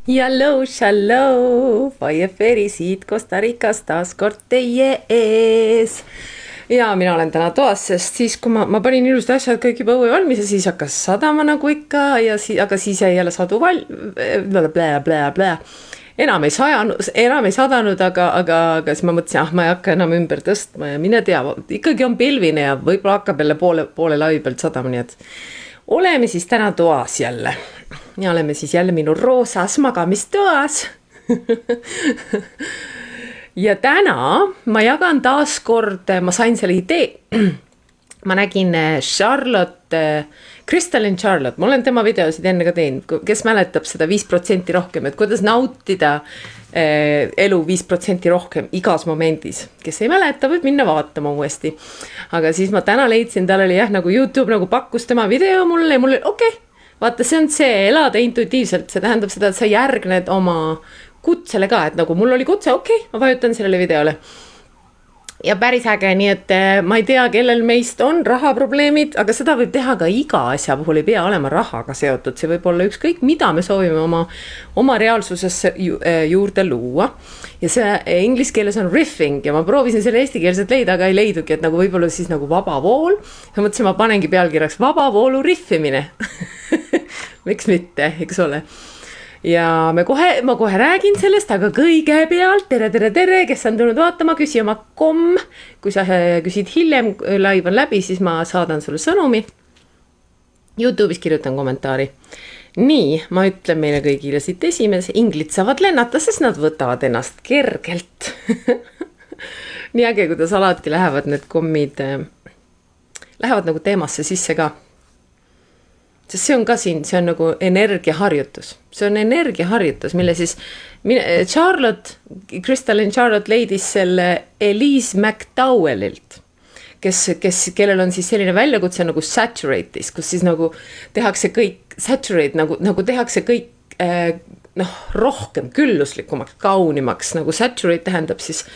Hello, shallow, Faieferi siit Costa Ricast taas kord teie ees. Ja mina olen täna toas, sest siis kui ma panin ilusad asjad kõik juba õue valmis ja siis hakkas sadama nagu ikka ja aga siis jäi jälle sadu enam ei sadanud, aga siis ma mõtlesin, ma ei hakka enam ümber tõstma ja mine tea, ikkagi on pilvine ja võib-olla hakkab jälle poole laivi pealt sadama, nii et oleme siis täna toas jälle. Ja oleme siis jälle minu roosas magamistoas. Ja täna ma jagan taas kord, ma sain selle idee. Ma nägin Crystalline Charlotte, ma olen tema videosid enne ka teinud, kes mäletab seda 5% rohkem, et kuidas nautida elu 5% rohkem igas momendis. Kes ei mäleta, võib minna vaatama uuesti. Aga siis ma täna leidsin, tal oli nagu YouTube nagu pakkus tema video mulle ja mulle okei. Vaata, see on see elada intuitiivselt, see tähendab seda, et sa järgned oma kutsele ka, et nagu mul oli kutse, okei, ma vajutan sellele videole. Ja päris äge, nii et ma ei tea, kellel meist on rahaprobleemid, aga seda võib teha ka iga asja puhul, ei pea olema rahaga seotud. See võib olla ükskõik, mida me soovime oma reaalsusesse juurde luua. Ja see inglise keeles on riffing ja ma proovisin selle eestikeelset leida, aga ei leidugi, et nagu võib-olla siis nagu vaba vool. Ja mõtlesin, ma panengi pealkirjaks vaba voolu riffimine. Miks mitte, eks ole. Ja ma kohe räägin sellest, aga kõigepealt tere, kes on tulnud vaatama, küsi oma komm. Kui sa küsid hiljem, live on läbi, siis ma saadan sulle sõnumi. YouTube'is kirjutan kommentaari. Nii, ma ütlen meile kõigile siit esimese, inglid saavad lennata, sest nad võtavad ennast kergelt. Nii äge, kuidas alati lähevad need kommid, lähevad nagu teemasse sisse ka. Sest see on ka siin, see on nagu energiaharjutus. See on energiaharjutus, mille siis Crystalline Charlotte leidis selle Elise McDowellilt, kellel on siis selline väljakutse nagu Saturate'is, kus siis nagu tehakse kõik, saturate nagu tehakse kõik rohkem külluslikumaks, kaunimaks, nagu saturate tähendab siis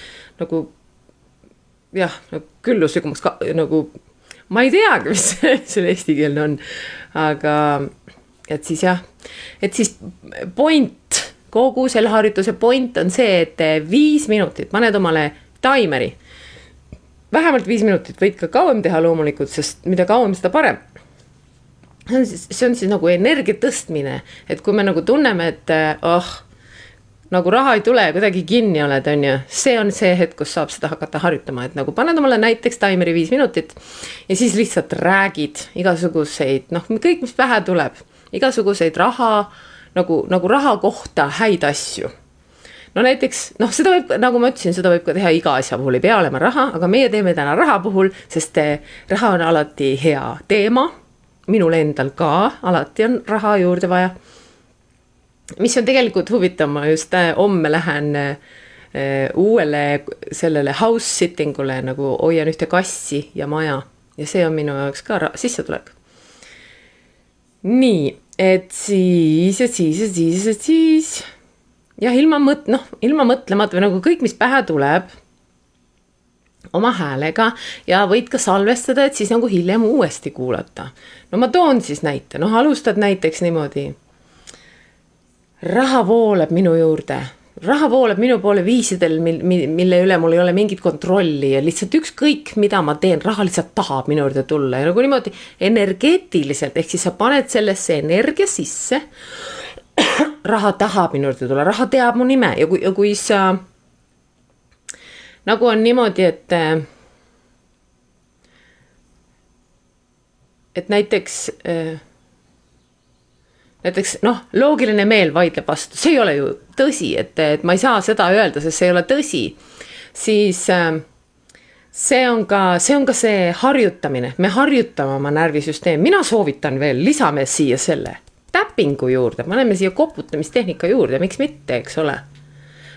nagu jah, külluslikumaks nagu ma ei teagi, mis selle eestikeelne on, aga et siis point, kogu selle harjutuse point on see, et 5 minutit, paned omale taimeri, vähemalt 5 minutit, võid ka kauem teha loomulikult, sest mida kauem seda parem. See on siis nagu energia tõstmine, et kui me nagu tunneme, et nagu raha ei tule ja kuidagi kinni oled, on ju. See on see hetk, kus saab seda hakata harjutama, et nagu paned omale näiteks taimeri 5 minutit ja siis lihtsalt räägid igasuguseid, kõik, mis pähe tuleb, igasuguseid raha, nagu raha kohta häid asju. No näiteks, seda võib, nagu ma ütlesin, seda võib ka teha iga asja puhul, ei pea olema raha, aga meie teeme täna raha puhul, sest raha on alati hea teema, minul endal ka, alati on raha juurde vaja. Mis on tegelikult huvitav, ma just homme lähen uuele sellele house sittingule, nagu hoian ühte kassi ja maja. Ja see on minu jaoks ka sissetulek. Nii, et siis. Ja ilma mõtlemata või nagu kõik, mis pähe tuleb oma häälega ja võid ka salvestada, et siis nagu hiljem uuesti kuulata. No ma toon siis näite, alustad näiteks niimoodi. Raha voolab minu juurde. Raha voolab minu poole viisidel, mille üle mul ei ole mingit kontrolli ja lihtsalt ükskõik, mida ma teen, raha lihtsalt tahab minu juurde tulla. Ja nagu niimoodi energeetiliselt, ehk siis sa paned sellesse energia sisse, raha tahab minu juurde tulla, raha teab mu nime ja kui sa nagu on niimoodi, et näiteks loogiline meel vaidleb vastu, see ei ole ju tõsi, et ma ei saa seda öelda, sest see ei ole tõsi, siis see on ka see harjutamine, me harjutame oma närvisüsteem, mina soovitan veel, lisame siia selle täppingu juurde, paneme siia koputamistehnika juurde, miks mitte, eks ole,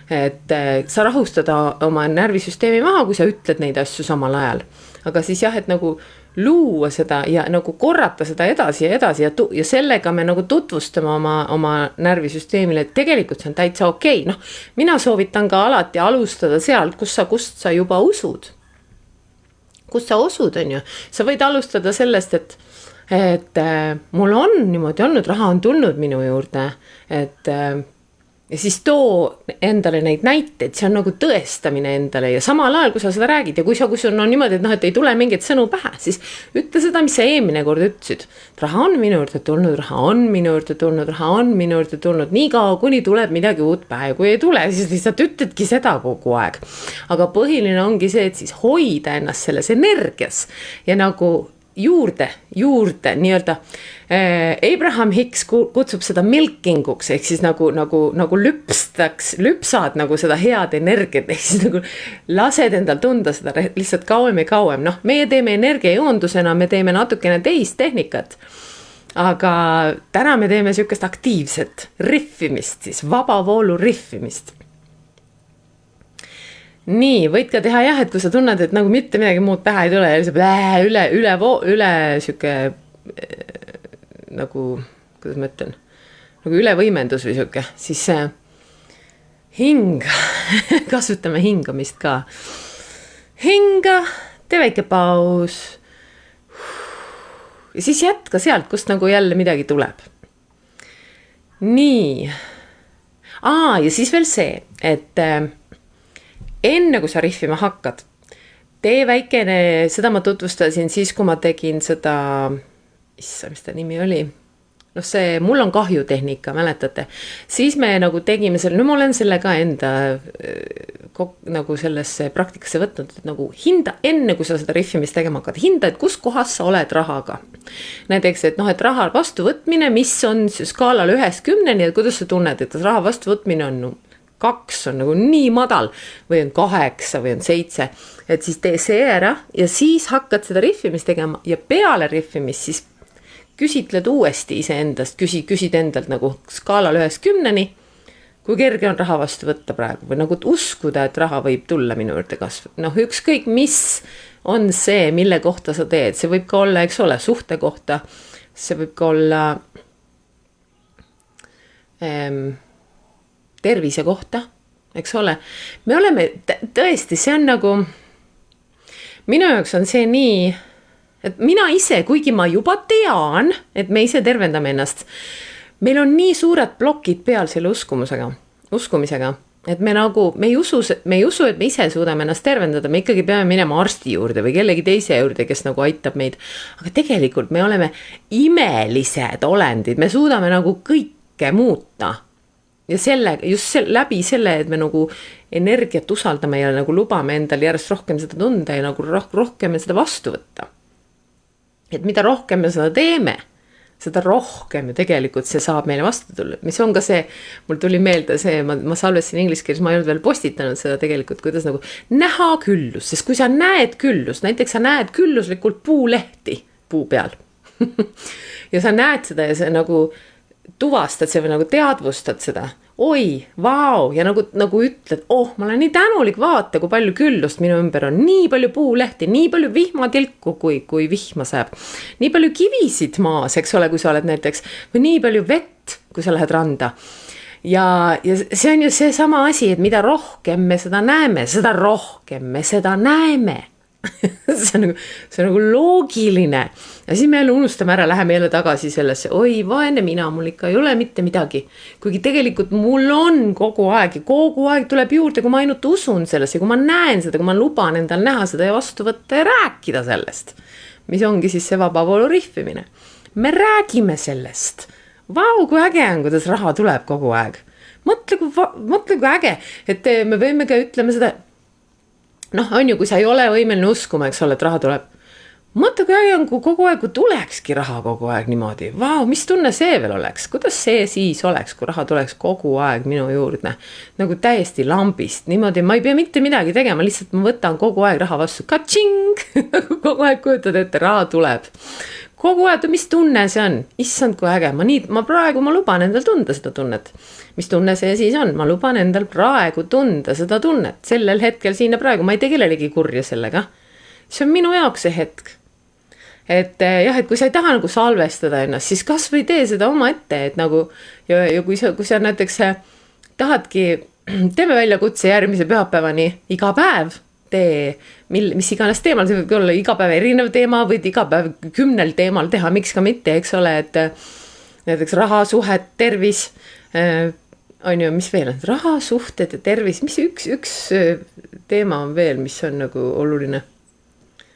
et sa rahustada oma närvisüsteemi maha, kui sa ütled neid asju samal ajal, aga siis jah, et nagu luua seda ja nagu korrata seda edasi ja sellega me nagu tutvustame oma närvisüsteemile, et tegelikult see on täitsa okei. Mina soovitan ka alati alustada sealt, kust sa juba usud. Kust sa usud, on ju. Sa võid alustada sellest, et mul on niimoodi olnud, raha on tulnud minu juurde, et ja siis too endale neid näiteid, see on nagu tõestamine endale ja samal ajal, kui sa seda räägid ja kui sul on niimoodi, et et ei tule mingeid sõnu pähe, siis ütle seda, mis sa eelmine kord ütlesid. Raha on minu juurde tulnud, raha on minu juurde tulnud, raha on minu juurde tulnud, nii kaua, kuni tuleb midagi uut pähe. Kui ei tule, siis lihtsalt ütledki seda kogu aeg. Aga põhiline ongi see, et siis hoida ennast selles energias ja nagu juurde nii-öelda Abraham Hicks kutsub seda milkinguks, ehk siis nagu lüpsad nagu seda head energiat, ehk siis nagu lased endal tunda seda lihtsalt kauem ja kauem. Meie teeme energiajoondusena, me teeme natukene teist tehnikat, aga täna me teeme sükest aktiivset riffimist, siis vabavoolu riffimist. Nii, võid ka teha jah, et kui sa tunned, et nagu mitte midagi muud pähe ei tule ja lihtsalt üle süke nagu, kuidas ma ütlen, nagu ülevõimendus või süke, siis hinga, kasutame hingamist ka. Hinga, tee väike paus ja siis jätka sealt, kust nagu jälle midagi tuleb. Nii, ja siis veel see, et enne kui sa riffima hakkad, tee väikene, seda ma tutvustasin siis, kui ma tegin seda, mis ta nimi oli? See mul on kahju tehnika, mäletate? Siis me nagu tegime selle, ma olen selle ka enda nagu sellesse praktikasse võtnud, et nagu hinda, enne kui sa seda riffimist tegema hakkad, hinda, et kus kohas sa oled rahaga. Näiteks, et raha vastuvõtmine, mis on skaalal 1-10, et kuidas sa tunned, et raha vastuvõtmine on 2 on nagu nii madal või on 8 või on 7, et siis tee see ära ja siis hakkad seda riffimist tegema ja peale riffimist siis küsitled uuesti iseendast, küsid endalt nagu skaalal 1-10, kui kerge on raha vastu võtta praegu või nagu uskuda, et raha võib tulla minu juurde kasv. Ükskõik mis on see, mille kohta sa teed, see võib ka olla, eks ole, suhte kohta, see võib ka olla tervise kohta, eks ole. Me oleme tõesti, see on nagu, minu jaoks on see nii, et mina ise, kuigi ma juba tean, et me ise tervendame ennast, meil on nii suured plokid peal selle uskumisega, et me ei usu, et me ise suudame ennast tervendada, me ikkagi peame minema arsti juurde või kellegi teise juurde, kes nagu aitab meid. Aga tegelikult me oleme imelised olendid, me suudame nagu kõike muuta. Ja läbi selle, et me nagu energiat usaldame ja nagu lubame endal järjest rohkem seda tunda ja nagu rohkem seda vastu võtta. Et mida rohkem me seda teeme, seda rohkem ja tegelikult see saab meile vastu tulla. Mis on ka see, mul tuli meelde see, ma salvestasin inglise keeles, ma ei olnud veel postitanud seda tegelikult, kuidas nagu näha küllus, sest kui sa näed küllust, näiteks sa näed külluslikult puulehti puu peal ja sa näed seda ja see nagu tuvastad see või nagu teadvustad seda, oi, vau, ja nagu ütled, ma olen nii tänulik, vaata, kui palju küllust minu ümber on, nii palju puulehti, nii palju vihmatilku, kui vihma saab, nii palju kivisid maas, eks ole, kui sa oled näiteks, või nii palju vett, kui sa lähed randa. Ja see on ju see sama asi, et mida rohkem me seda näeme, seda rohkem me seda näeme. see on nagu loogiline ja siis me jälle unustame ära, läheme jälle tagasi sellesse, oi vaene mina, mul ikka ei ole mitte midagi, kuigi tegelikult mul on kogu aeg tuleb juurde, kui ma ainult usun sellesse, kui ma näen seda, kui ma luban endal näha seda ja vastu võtta ja rääkida sellest, mis ongi siis see vabavoolu riffimine. Me räägime sellest, vau, kui äge on, kuidas raha tuleb kogu aeg, mõtle kui äge, et me võime ka ütlema seda, on ju, kui sa ei ole võimeline uskuma, eks ole, et raha tuleb. Mõtle, kui äge on, kui kogu aeg, kui tulekski raha kogu aeg niimoodi. Vau, mis tunne see veel oleks? Kuidas see siis oleks, kui raha tuleks kogu aeg minu juurde? Nagu täiesti lambist. Niimoodi, ma ei pea mitte midagi tegema, lihtsalt ma võtan kogu aeg raha vastu. Katšing! Kogu aeg kujutad ette, raha tuleb. Kogu aeg, mis tunne see on? Issand, kui äge. Ma luban endal tunda seda tunnet. Mis tunne see siis on? Ma luban endal praegu tunda seda tunnet. Sellel hetkel siin ja praegu. Ma ei tee kellelegi kurja sellega. See on minu jaoks see hetk. Et jah, et kui sa ei taha nagu salvestada ennast, siis kas või tee seda oma ette, et nagu, ja kui sa näiteks tahadki, teeme välja kutse järgmise pühapäevani iga päev, mis iganes teemal, see võib olla iga päev erinev teema, võid iga päev 10 teemal teha, miks ka mitte, eks ole, et näiteks raha, suhet, tervis, on ju, mis veel on, raha, suhted ja tervis, mis üks teema on veel, mis on nagu oluline,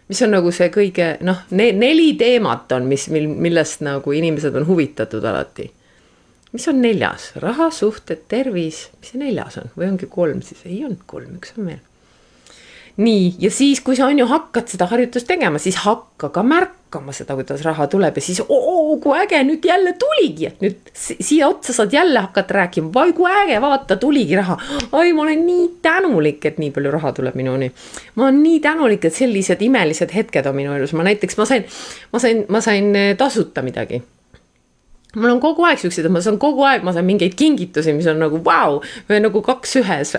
mis on nagu see kõige, noh, 4 teemat on, millest nagu inimesed on huvitatud alati. Mis on 4? Raha, suhted, tervis, mis see 4 on? Või ongi 3 siis? Ei olnud 3, üks on veel. Nii, ja siis, kui sa on ju hakkad seda harjutust tegema, siis hakka ka märkama seda, kuidas raha tuleb ja siis, kui äge, nüüd jälle tuligi, nüüd siia otsa saad jälle hakata rääkima, vai kui äge, vaata, tuligi raha. Ai, ma olen nii tänulik, et nii palju raha tuleb minuni. Ma olen nii tänulik, et sellised imelised hetked on minu elus. Ma sain tasuta midagi. Mul on kogu aeg siuksed, ma saan mingeid kingitusi, mis on nagu vau, või nagu 2 ühes.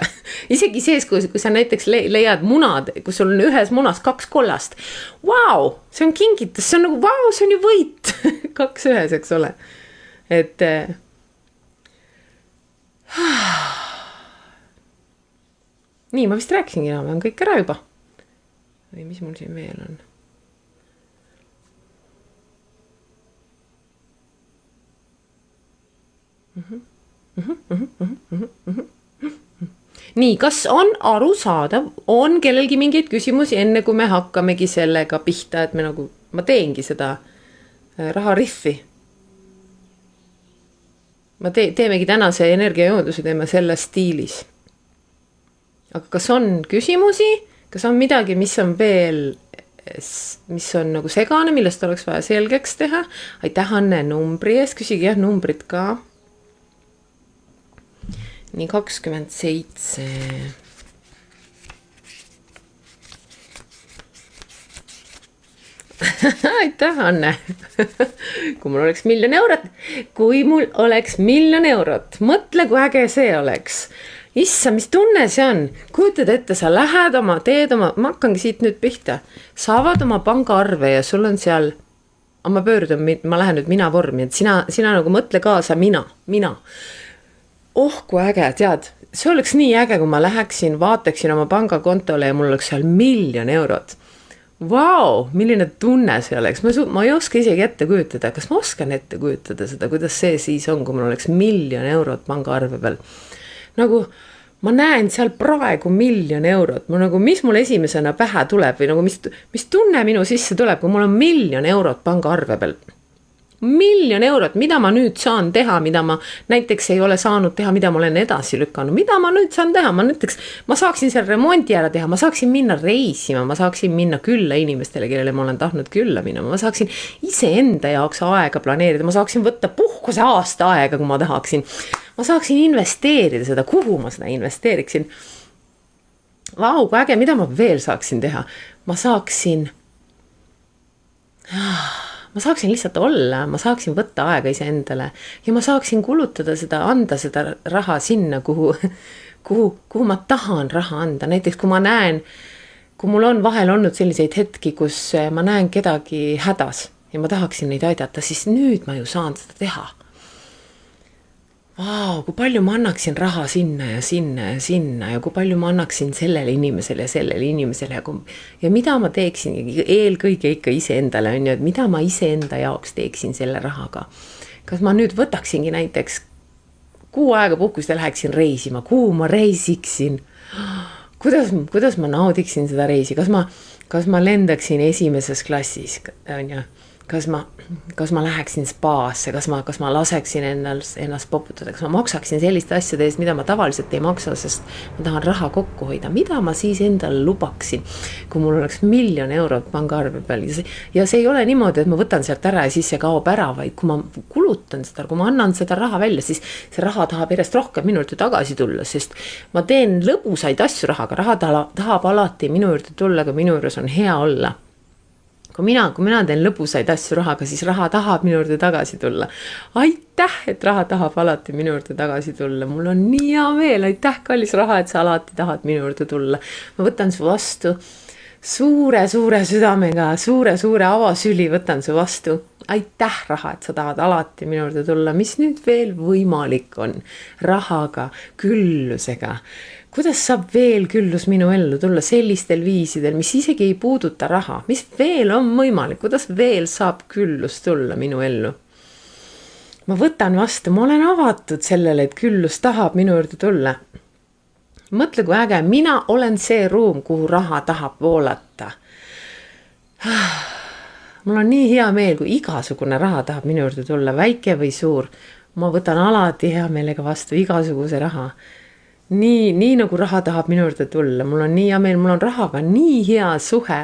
Isegi sees, kui sa näiteks leiad munad, kus sul on ühes munas 2 kollast. Vau, see on kingitus, see on nagu vau, see on ju võit. 2 ühes, eks ole. Et nii, ma vist rääkisingi enam kõik ära juba. Või mis mul siin veel on? Nii, kas on arusaadav, on kellelgi mingeid küsimusi enne kui me hakkamegi sellega pihta, et ma teengi seda rahariffi. Teemegi tänase energiajoonduse teeme selles stiilis. Aga kas on küsimusi, kas on midagi, mis on veel, mis on nagu segane, millest oleks vaja selgeks teha? Aitäh Anne numbri ees, küsigi jah numbrit ka. Nii 27. Aitäh, Anne. Kui mul oleks 1 000 000 eurot, mõtle, kui äge see oleks. Issa, mis tunne see on? Kujutad ette, sa lähed teed, ma hakkangi siit nüüd pihta. Saavad oma pangaarve ja sul on seal, ma lähen nüüd mina vormi, et sina nagu mõtle kaasa mina. Kui äge, tead, see oleks nii äge, kui ma läheksin, vaataksin oma pangakontole ja mul oleks seal 1 000 000 eurot. Vau, milline tunne see oleks. Ma ei oska isegi ette kujutada. Kas ma oskan ette kujutada seda, kuidas see siis on, kui mul oleks 1 000 000 eurot pangaarve peal? Nagu ma näen seal praegu 1 000 000 eurot. Mis mul esimesena pähe tuleb või nagu mis tunne minu sisse tuleb, kui mul on 1 000 000 eurot pangaarve peal? 1 000 000 eurot, mida ma nüüd saan teha, mida ma näiteks ei ole saanud teha, mida ma olen edasi lükanud, mida ma nüüd saan teha, ma saaksin seal remonti ära teha, ma saaksin minna reisima, ma saaksin minna külla inimestele, kellele ma olen tahtnud külla minna, ma saaksin iseenda jaoks aega planeerida, ma saaksin võtta puhkuse aasta aega, kui ma tahaksin, ma saaksin investeerida seda, kuhu ma seda investeeriksin. Vau, kui äge, mida ma veel saaksin teha, ma saaksin lihtsalt olla, ma saaksin võtta aega iseendale ja ma saaksin kulutada seda, anda seda raha sinna, kuhu ma tahan raha anda. Näiteks kui ma näen, kui mul on vahel olnud selliseid hetki, kus ma näen kedagi hädas ja ma tahaksin neid aidata, siis nüüd ma ju saan seda teha. Vau, kui palju ma annaksin raha sinna ja sinna ja sinna ja kui palju ma annaksin sellele inimesele ja mida ma teeksin eelkõige ikka iseendale on ju, et mida ma iseenda jaoks teeksin selle rahaga. Kas ma nüüd võtaksingi näiteks 6 aega puhkust ja läheksin reisima, kuhu ma reisiksin, kuidas ma naudiksin seda reisi, kas ma lendaksin esimeses klassis on ju. Kas ma läheksin spaasse, kas ma laseksin ennast poputada, kas ma maksaksin selliste asjade eest, mida ma tavaliselt ei maksa, sest ma tahan raha kokku hoida. Mida ma siis endale lubaksin, kui mul oleks 1 000 000 eurot pangaarve peal? Ja see ei ole niimoodi, et ma võtan sealt ära ja siis see kaob ära, vaid kui ma kulutan seda, kui ma annan seda raha välja, siis see raha tahab järjest rohkem minu juurde tagasi tulla, sest ma teen lõbusaid asju rahaga. Raha tahab alati minu juurde tulla, kui minu juures on hea olla. Kui mina teen lõbusaid asju rahaga, siis raha tahab minu juurde tagasi tulla. Aitäh, et raha tahab alati minu juurde tagasi tulla. Mul on nii hea meel. Aitäh, kallis raha, et sa alati tahad minu juurde tulla. Ma võtan su vastu suure südamega, suure avasüli võtan su vastu. Aitäh, raha, et sa tahad alati minu juurde tulla. Mis nüüd veel võimalik on? Rahaga, küllusega. Kuidas saab veel küllus minu ellu tulla sellistel viisidel, mis isegi ei puuduta raha? Mis veel on võimalik? Kuidas veel saab küllus tulla minu ellu? ma võtan vastu, ma olen avatud sellele, et küllus tahab minu juurde tulla. Mõtle, kui äge, mina olen see ruum, kuhu raha tahab voolata. Mul on nii hea meel, kui igasugune raha tahab minu juurde tulla, väike või suur. Ma võtan alati hea meelega vastu igasuguse raha. Nii nagu raha tahab minu juurde tulla. Mul on nii hea meel, mul on rahaga nii hea suhe.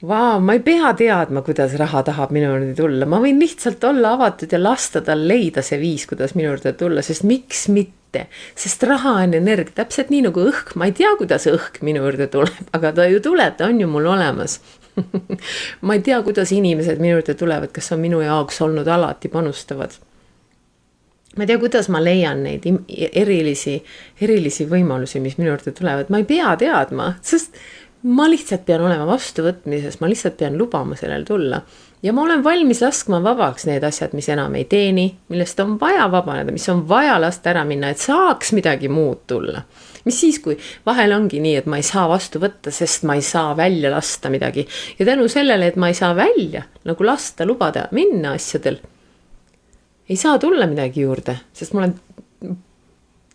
Vau, ma ei pea teadma, kuidas raha tahab minu juurde tulla. Ma võin lihtsalt olla avatud ja lasta tal leida see viis, kuidas minu juurde tulla, sest miks mitte? Sest raha on energia, täpselt nii nagu õhk. Ma ei tea, kuidas õhk minu juurde tuleb, aga ta ju tuleb, ta on ju mul olemas. Ma ei tea, kuidas inimesed minu juurde tulevad, kes on minu jaoks olnud alati panustavad. Ma ei tea, kuidas ma leian neid erilisi võimalusi, mis minu juurde tulevad. Ma ei pea teadma, sest ma lihtsalt pean olema vastuvõtmises, ma lihtsalt pean lubama sellel tulla. Ja ma olen valmis laskma vabaks need asjad, mis enam ei teeni, millest on vaja vabaneda, mis on vaja lasta ära minna, et saaks midagi muud tulla. Mis siis, kui vahel ongi nii, et ma ei saa vastu võtta, sest ma ei saa välja lasta midagi. Ja tänu sellele, et ma ei saa välja, nagu lasta, lubada, minna asjadel, ei saa tulla midagi juurde, sest mul on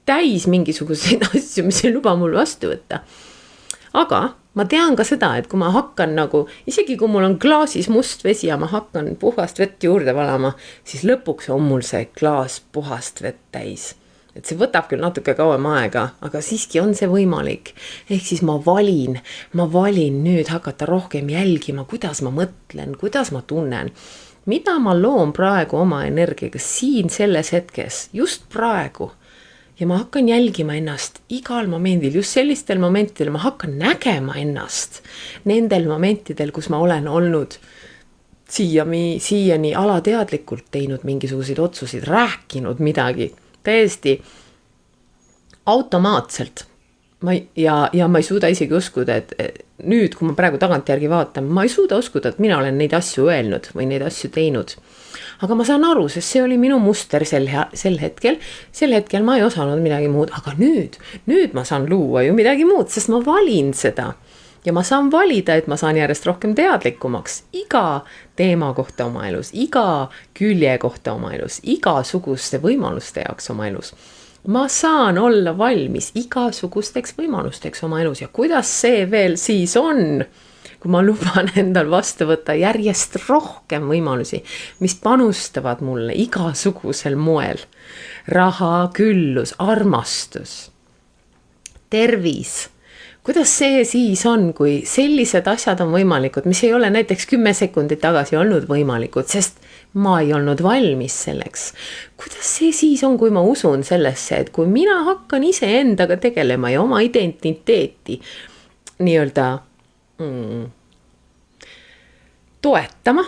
täis mingisuguseid asju, mis ei luba mul vastu võtta. Aga ma tean ka seda, et kui ma hakkan nagu, isegi kui mul on klaasis must vesi ja ma hakkan puhast vett juurde valama, siis lõpuks on mul see klaas puhast vett täis. Et see võtab küll natuke kauem aega, aga siiski on see võimalik. Ehk siis ma valin nüüd hakata rohkem jälgima, kuidas ma mõtlen, kuidas ma tunnen. Mida ma loon praegu oma energiaga siin selles hetkes, just praegu. Ja ma hakkan jälgima ennast igal momendil, just sellistel momentidel ma hakkan nägema ennast. Nendel momentidel, kus ma olen olnud siiani alateadlikult teinud mingisuguseid otsuseid, rääkinud midagi, täiesti automaatselt. Ja ma ei suuda isegi uskuda, et nüüd, kui ma praegu tagantjärgi vaatan, ma ei suuda uskuda, et mina olen neid asju öelnud või neid asju teinud. Aga ma saan aru, sest see oli minu muster sel hetkel. Sel hetkel ma ei osanud midagi muud, aga nüüd ma saan luua ju midagi muud, sest ma valin seda. Ja ma saan valida, et ma saan järjest rohkem teadlikumaks iga teema kohta oma elus, iga külje kohta oma elus, igasuguste võimaluste jaoks oma elus. Ma saan olla valmis igasugusteks võimalusteks oma elus ja kuidas see veel siis on, kui ma luban endal vastu võtta järjest rohkem võimalusi, mis panustavad mulle igasugusel moel. Raha, küllus, armastus, tervis. Kuidas see siis on, kui sellised asjad on võimalikud, mis ei ole näiteks 10 sekundit tagasi olnud võimalikud, sest ma ei olnud valmis selleks. Kuidas see siis on, kui ma usun sellesse, et kui mina hakkan iseendaga tegelema ja oma identiteeti nii-öelda toetama,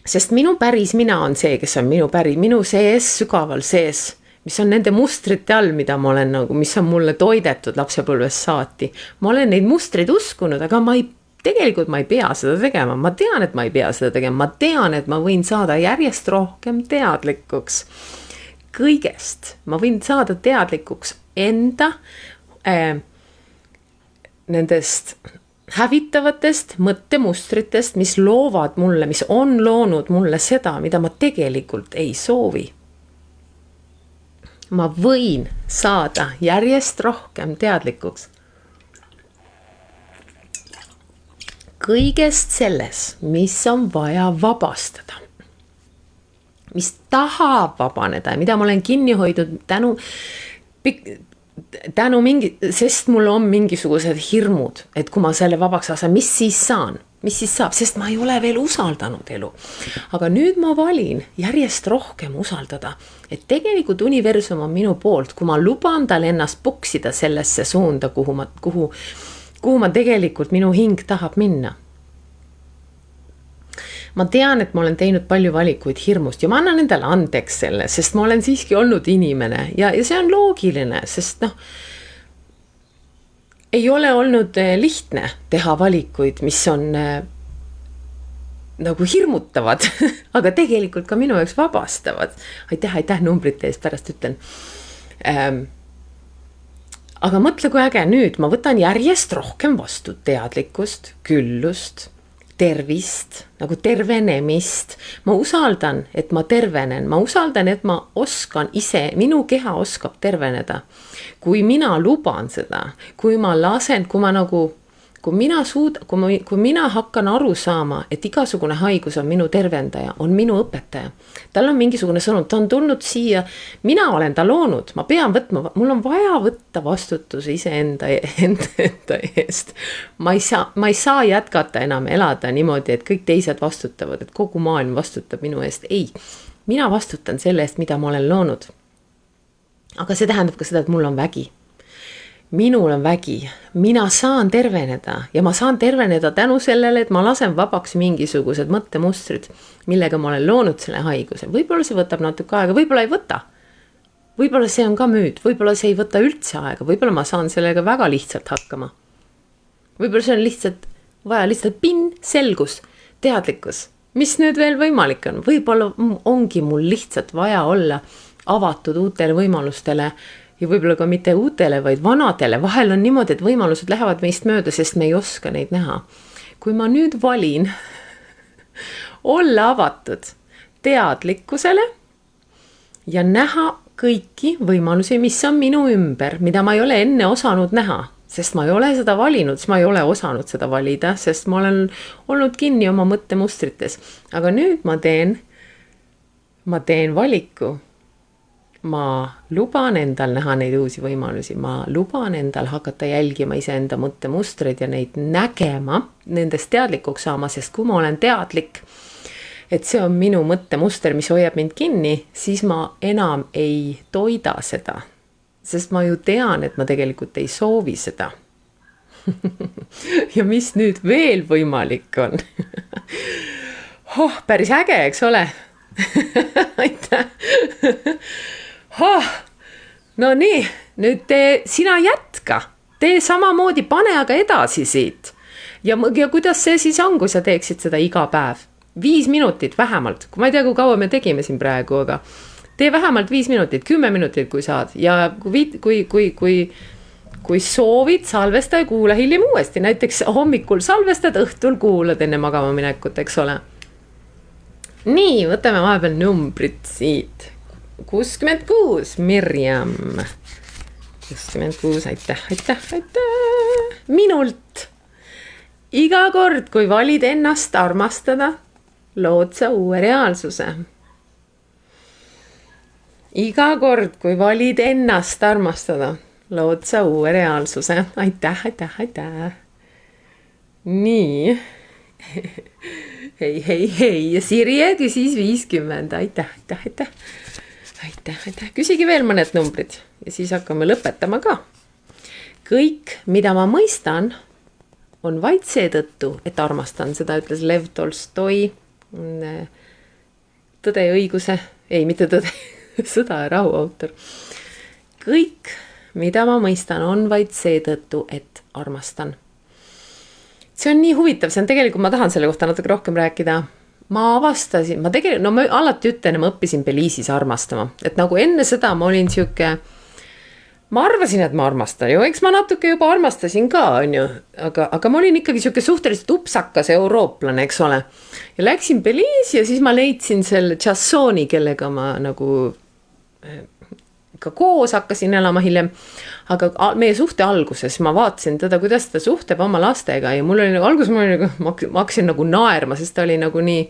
sest minu päris mina on see, kes on minu sees, sügaval sees, mis on nende mustrite all, mida ma olen nagu, mis on mulle toidetud lapsepõlvest saati. Ma olen neid mustreid uskunud, aga tegelikult ma ei pea seda tegema. Ma tean, et ma ei pea seda tegema. Ma tean, et ma võin saada järjest rohkem teadlikuks kõigest. Ma võin saada teadlikuks enda nendest hävitavatest mõttemustritest, mis loovad mulle, mis on loonud mulle seda, mida ma tegelikult ei soovi. Ma võin saada järjest rohkem teadlikuks kõigest selles, mis on vaja vabastada, mis tahab vabaneda ja mida ma olen kinni hoidnud sest mul on mingisugused hirmud, et kui ma selle vabaks lasen, mis siis saab, sest ma ei ole veel usaldanud elu. Aga nüüd ma valin järjest rohkem usaldada, et tegelikult universum on minu poolt, kui ma luban tal ennast puksida sellesse suunda, kuhu ma tegelikult minu hing tahab minna. Ma tean, et ma olen teinud palju valikuid hirmust ja ma annan endale andeks selle, sest ma olen siiski olnud inimene ja see on loogiline, sest ei ole olnud lihtne teha valikuid, mis on nagu hirmutavad, aga tegelikult ka minu jaoks vabastavad. Aitäh numbrite eest, pärast ütlen. Aga mõtle, kui äge nüüd, ma võtan järjest rohkem vastu teadlikkust, küllust, tervist, nagu tervenemist. Ma usaldan, et ma tervenen. Ma usaldan, et ma oskan ise, minu keha oskab terveneda. Kui mina luban seda, kui ma lasen, kui mina hakkan aru saama, et igasugune haigus on minu tervendaja, on minu õpetaja. Tal on mingisugune sõnum, ta on tulnud siia, mina olen ta loonud, ma pean võtma, mul on vaja võtta vastutuse enda eest. Ma ei saa jätkata enam elada niimoodi, et kõik teised vastutavad, et kogu maailm vastutab minu eest. Ei, mina vastutan selle eest, mida ma olen loonud. Aga see tähendab ka seda, et mul on vägi. Minul on vägi, mina saan terveneda ja ma saan terveneda tänu sellele, et ma lasen vabaks mingisugused mõttemustrid, millega ma olen loonud selle haiguse. Võib-olla see võtab natuke aega, võib-olla ei võta. Võib-olla see on ka müüd, võib-olla see ei võta üldse aega, võib-olla ma saan sellega väga lihtsalt hakkama. Võib-olla see on vaja lihtsalt selgus, teadlikkus, mis nüüd veel võimalik on. Võib-olla ongi mul lihtsalt vaja olla avatud uutele võimalustele ja võib-olla ka mitte uutele, vaid vanadele. Vahel on niimoodi, et võimalused lähevad meist mööda, sest me ei oska neid näha. Kui ma nüüd valin olla avatud teadlikkusele ja näha kõiki võimalusi, mis on minu ümber, mida ma ei ole enne osanud näha, sest ma ei ole seda valinud, siis ma ei ole osanud seda valida, sest ma olen olnud kinni oma mõttemustrites. Aga nüüd ma teen valiku. Ma luban endal näha neid uusi võimalusi, ma luban endal hakata jälgima iseenda mõttemustreid ja neid nägema, nendest teadlikuks saama, sest kui ma olen teadlik, et see on minu mõttemuster, mis hoiab mind kinni, siis ma enam ei toida seda, sest ma ju tean, et ma tegelikult ei soovi seda. Ja mis nüüd veel võimalik on? Päris äge, eks ole? Aitäh! No nii, nüüd sina jätka, tee samamoodi, pane aga edasi siit. Ja kuidas see siis on, kui sa teeksid seda iga päev? 5 minutit vähemalt, kui ma ei tea, kui kaua me tegime siin praegu, aga tee vähemalt 5 minutit, 10 minutit, kui saad. Ja kui soovid, salvesta ja kuula hiljem uuesti. Näiteks hommikul salvestad, õhtul kuulad enne magama minekut, eks ole. Nii, võtame vahepeal numbrid siit. 66, Mirjam. 66, aitäh. Minult. Iga kord, kui valid ennast armastada, lood sa uue reaalsuse. Iga kord, kui valid ennast armastada, lood sa uue reaalsuse. Aitäh. Nii. Hei. Ja Sirje küsis 50. Aitäh. Küsigi veel mõned numbrid ja siis hakkame lõpetama ka. Kõik, mida ma mõistan, on vaid seetõttu, et armastan. Seda ütles Lev Tolstoi. Tõde ja õiguse. Ei, mitte tõde. Sõda ja rahu autor. Kõik, mida ma mõistan, on vaid seetõttu, et armastan. See on nii huvitav. See on tegelikult, ma tahan selle kohta natuke rohkem rääkida. Ma avastasin, ma alati ütlen, ma õppisin Belize'is armastama. Et nagu enne seda ma olin siuke, ma arvasin, et ma armastan ju, eks ma natuke juba armastasin ka, on ju. Aga ma olin ikkagi siuke suhteliselt upsakas eurooplane, eks ole. Ja läksin Belize'i ja siis ma leidsin selle Jassoni, kellega ma nagu ka koos hakkasin elama hiljem. Aga meie suhte alguses ma vaatasin teda, kuidas ta suhtleb oma lastega ja mul oli alguses ma hakkasin nagu naerma, sest ta oli nagu nii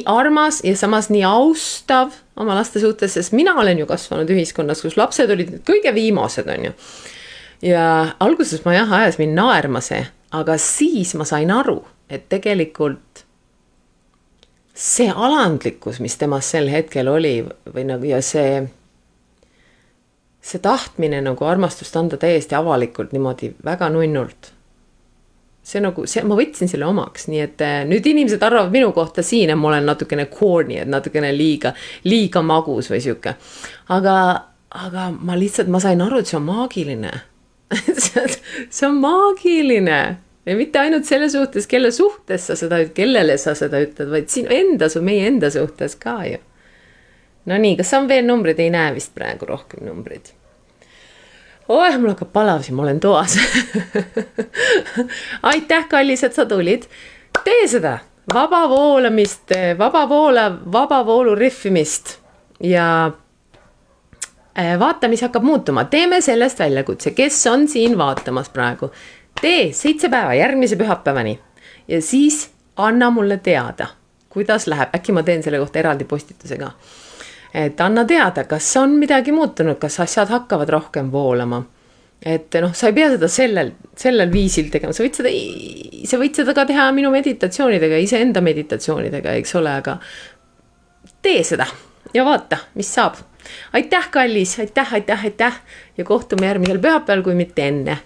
armas ja samas nii austav oma laste suhtes, sest mina olen ju kasvanud ühiskonnas, kus lapsed olid kõige viimased, on ju. Ja alguses ma ajas mind naerma see, aga siis ma sain aru, et tegelikult see alandlikkus, mis temas sel hetkel oli või nagu ja see tahtmine nagu armastust anda täiesti avalikult niimoodi väga nunnult. Ma võtsin selle omaks, nii et nüüd inimesed arvavad minu kohta siin, et ma olen natukene corny, et natukene liiga magus või siuke. Aga ma sain aru, et see on maagiline. See on maagiline. Ja mitte ainult selle suhtes, kellele sa seda ütled, vaid sinu meie enda suhtes ka ju. No nii, kas on veel numbrid? Ei näe vist praegu rohkem numbrid. Oeh, mul hakkab palav siin, ma olen toas. Aitäh, kallis, et sa tulid. Tee seda vaba voolamist, vaba voolu riffimist ja vaata, mis hakkab muutuma. Teeme sellest väljakutse, kes on siin vaatamas praegu. Tee 7 päeva järgmise pühapäevani ja siis anna mulle teada, kuidas läheb. Äkki ma teen selle kohta eraldi postitusega. Et anna teada, kas on midagi muutunud, kas asjad hakkavad rohkem voolama. Et noh, sa ei pea seda sellel viisil tegema. Sa võid seda ka teha minu meditatsioonidega, iseenda meditatsioonidega, eks ole, aga tee seda ja vaata, mis saab. Aitäh, kallis, aitäh ja kohtume järgmisel pühapäeval, kui mitte enne.